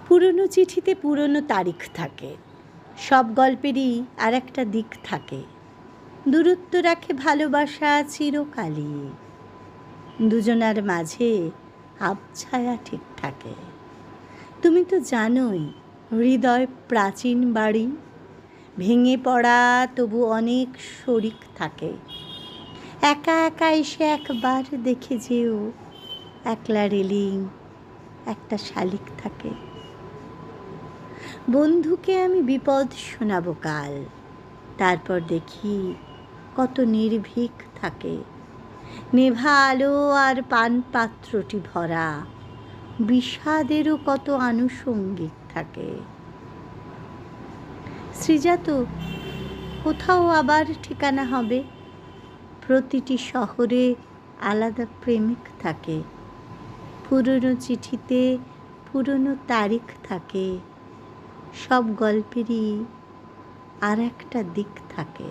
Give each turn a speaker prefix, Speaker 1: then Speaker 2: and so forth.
Speaker 1: পুরনো চিঠিতে পুরনো তারিখ থাকে, সব গল্পেরই আর একটা দিক থাকে। দূরত্ব রাখে ভালোবাসা চিরকালই, দুজনার মাঝে আবছায়া ঠিক থাকে। তুমি তো জানোই হৃদয় প্রাচীন বাড়ি, ভেঙে পড়া তবু অনেক শরিক থাকে। একা একা এসে একবার দেখে যেও, একলা রেলিং একটা শালিক থাকে। বন্ধুকে আমি বিপদ শোনাবো কাল, তারপর দেখি কত নির্ভীক থাকে। নেভা আলো আর পানপাত্রটি ভরা, বিষাদেরও কত আনুষঙ্গিক থাকে। শ্রীজাত কোথাও আবার ঠিকানা হবে, প্রতিটি শহরে আলাদা প্রেমিক থাকে। পুরনো চিঠিতে পুরনো তারিখ থাকে, সব গল্পেরই আর একটা দিক থাকে।